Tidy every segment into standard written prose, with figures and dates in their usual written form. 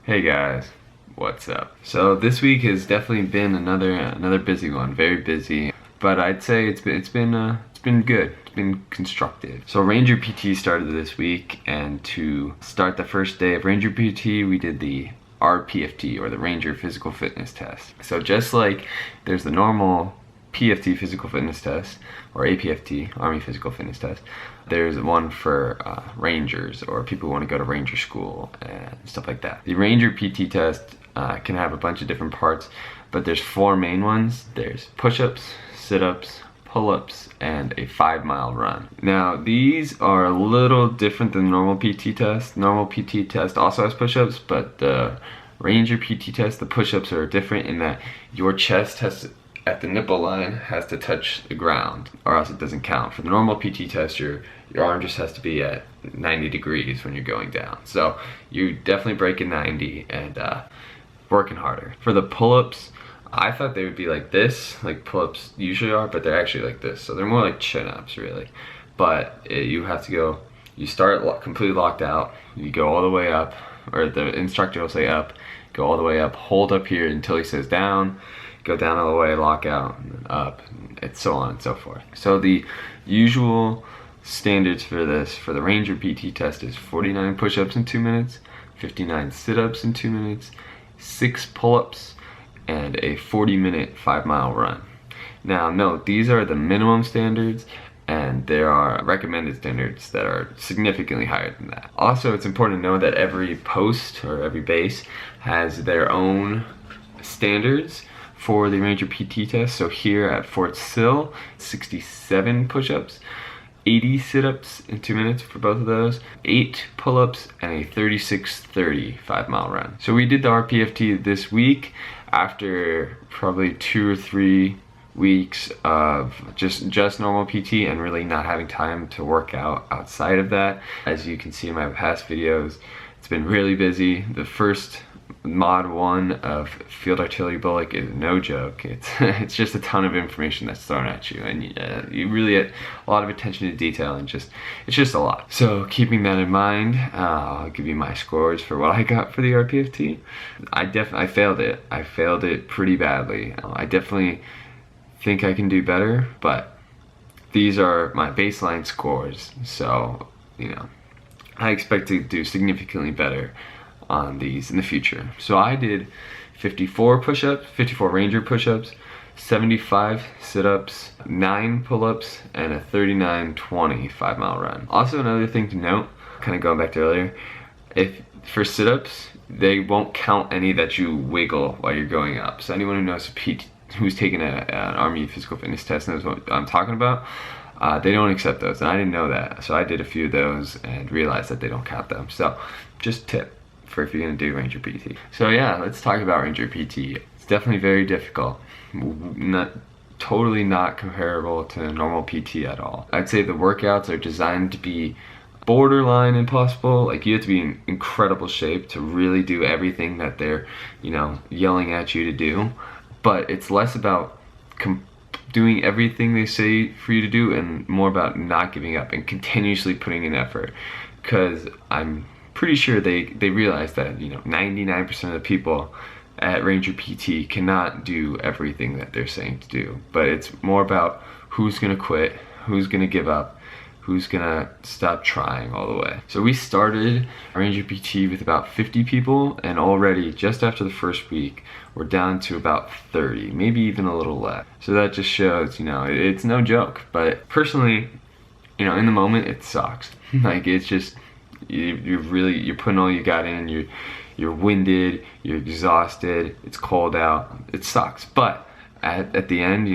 Hey guys, what's up? So this week has definitely been another busy one, very busy. But I'd say it's been good. It's been constructive. So Ranger PT started this week, and to start the first day of Ranger PT, we did the RPFT, or the Ranger Physical Fitness Test. So just like there's the normal PFT physical fitness test, or APFT, Army Physical Fitness Test, there's one for Rangers, or people who want to go to Ranger School and stuff like that. The Ranger PT test can have a bunch of different parts, but there's four main ones. There's push-ups, sit-ups, pull-ups, and a 5-mile run. Now these are a little different than the normal PT test. Normal PT test also has push-ups, but the Ranger PT test, the push-ups are different in that your chest has at the nipple line has to touch the ground, or else it doesn't count. For the normal PT test, your arm just has to be at 90 degrees when you're going down. So you definitely breaking 90 and working harder. For the pull-ups, I thought they would be like this, like pull-ups usually are, but they're actually like this. So they're more like chin-ups, really. But you have to go, you start completely locked out, you go all the way up, or the instructor will say up, go all the way up, hold up here until he says down, go down all the way, lock out, and then up, and so on and so forth. So the usual standards for this, for the Ranger PT test, is 49 push-ups in 2 minutes, 59 sit-ups in 2 minutes, 6 pull-ups, and a 40-minute 5-mile run. Now note, these are the minimum standards, and there are recommended standards that are significantly higher than that. Also, it's important to know that every post, or every base, has their own standards for the Ranger PT test. So here at Fort Sill, 67 push-ups, 80 sit-ups in 2 minutes for both of those, 8 pull-ups, and a 36:30 5-mile run. So we did the RPFT this week after probably 2 or 3 weeks of just normal PT and really not having time to work out outside of that. As you can see in my past videos, it's been really busy. The first mod 1 of field artillery BOLC is no joke. It's just a ton of information that's thrown at you, and you really get a lot of attention to detail, and it's just a lot. So keeping that in mind, I'll give you my scores for what I got for the RPFT. I failed it. I failed it pretty badly. I definitely think I can do better, but these are my baseline scores, so I expect to do significantly better on these in the future. So I did 54 push-ups, 54 Ranger push-ups, 75 sit-ups, 9 pull-ups, and a 39:20 5-mile run. Also, another thing to note, kind of going back to earlier, for sit-ups, they won't count any that you wiggle while you're going up. So anyone who knows who's taken an Army Physical Fitness test knows what I'm talking about. They don't accept those, and I didn't know that. So I did a few of those and realized that they don't count them. So just tip for if you're gonna do Ranger PT. So yeah, let's talk about Ranger PT. It's definitely very difficult. Totally not comparable to normal PT at all. I'd say the workouts are designed to be borderline impossible. Like, you have to be in incredible shape to really do everything that they're yelling at you to do. But it's less about doing everything they say for you to do, and more about not giving up and continuously putting in effort. Because I'm pretty sure they realize that 99% of the people at Ranger PT cannot do everything that they're saying to do. But it's more about who's gonna quit, who's gonna give up, who's gonna stop trying all the way. So we started Ranger PT with about 50 people, and already just after the first week we're down to about 30, maybe even a little less. So that just shows, it's no joke. But personally, in the moment it sucks. Like, it's just you're putting all you got in, you're winded, you're exhausted, it's cold out, it sucks. But at the end,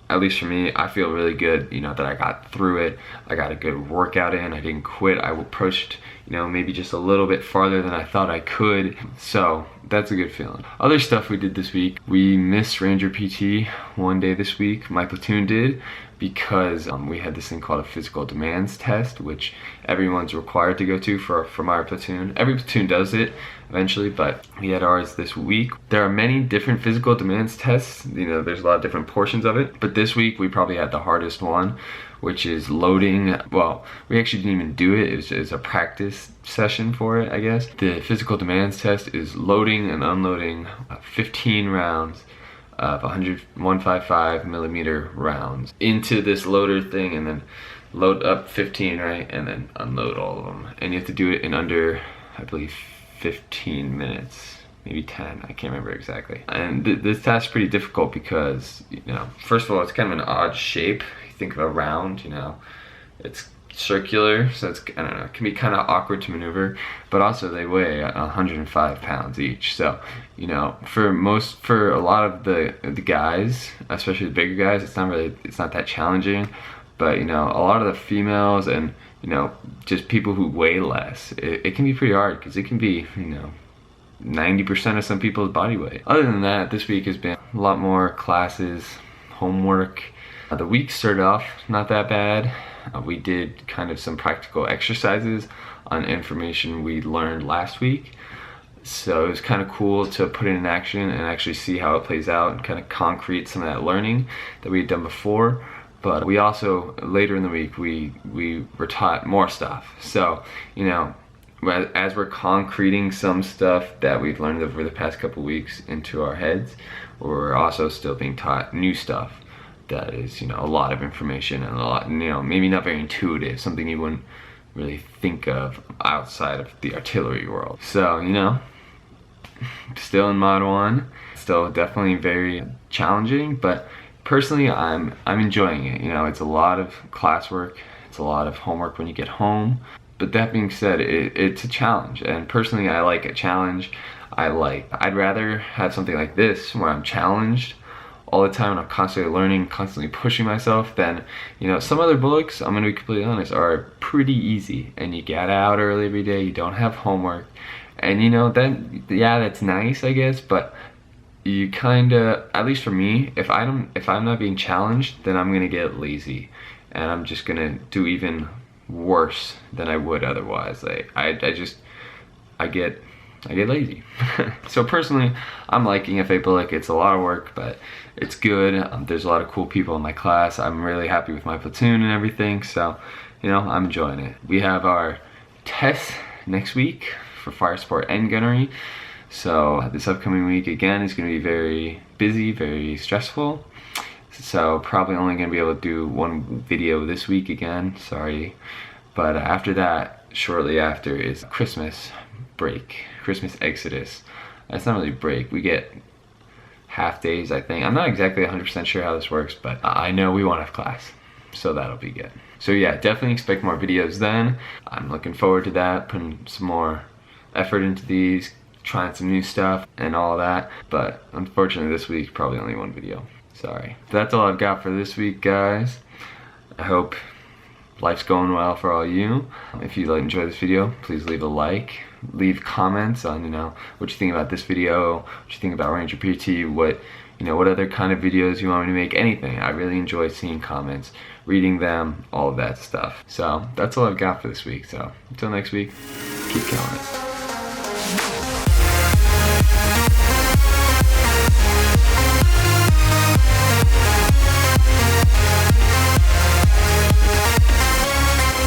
at least for me, I feel really good, that I got through it. I got a good workout in, I didn't quit, I pushed, maybe just a little bit farther than I thought I could. So that's a good feeling. Other stuff we did this week, we missed Ranger PT one day this week. My platoon did. because we had this thing called a physical demands test, which everyone's required to go to from our platoon. Every platoon does it eventually, but we had ours this week. There are many different physical demands tests. You know, there's a lot of different portions of it, but this week we probably had the hardest one, which is loading. Well, we actually didn't even do it. It was a practice session for it, I guess. The physical demands test is loading and unloading 15 rounds of 155 millimeter rounds into this loader thing, and then load up 15, right, and then unload all of them. And you have to do it in under, I believe, 15 minutes, maybe 10, I can't remember exactly. And this task is pretty difficult because, you know, first of all, it's kind of an odd shape. You think of a round, you know, it's circular, so it's, I don't know, it can be kind of awkward to maneuver, but also they weigh 105 pounds each. So, you know, for a lot of the guys, especially the bigger guys, it's not that challenging. But, you know, a lot of the females and, you know, just people who weigh less, it can be pretty hard, because it can be, you know, 90% of some people's body weight. Other than that, this week has been a lot more classes, homework. The week started off not that bad. We did kind of some practical exercises on information we learned last week. So it was kind of cool to put it in action and actually see how it plays out and kind of concrete some of that learning that we had done before. But we also, later in the week, we were taught more stuff. So, you know, as we're concreting some stuff that we've learned over the past couple weeks into our heads, we're also still being taught new stuff that is, you know, a lot of information and a lot, you know, maybe not very intuitive, something you wouldn't really think of outside of the artillery world. So, you know, still in Mod 1, still definitely very challenging, but personally I'm enjoying it. You know, it's a lot of classwork, it's a lot of homework when you get home. But that being said, it's a challenge, and personally I like a challenge. I'd rather have something like this where I'm challenged all the time and I'm constantly learning, constantly pushing myself, than, you know, some other bullets, I'm gonna be completely honest, are pretty easy, and you get out early every day, you don't have homework, and you know, then yeah, that's nice, I guess, but you kinda, at least for me, if I'm not being challenged, then I'm gonna get lazy, and I'm just gonna do even worse than I would otherwise. Like I get lazy. So personally, I'm liking FA BOLC. It's a lot of work, but it's good. There's a lot of cool people in my class. I'm really happy with my platoon and everything, so, you know, I'm enjoying it. We have our test next week for fire support and gunnery. So this upcoming week, again, is going to be very busy, very stressful. So probably only going to be able to do one video this week again, sorry. But after that, shortly after, is Christmas break, Christmas exodus. It's not really break, we get half days, I think. I'm not exactly 100% sure how this works, but I know we won't have class, so that'll be good. So yeah, definitely expect more videos then. I'm looking forward to that, putting some more effort into these, trying some new stuff and all that. But unfortunately this week, probably only one video. Sorry. That's all I've got for this week, guys. I hope life's going well for all you. If you enjoyed this video, please leave a like. Leave comments on, you know, what you think about this video, what you think about Ranger PT, what, you know, what other kind of videos you want me to make, anything. I really enjoy seeing comments, reading them, all of that stuff. So that's all I've got for this week. So until next week, keep killing it.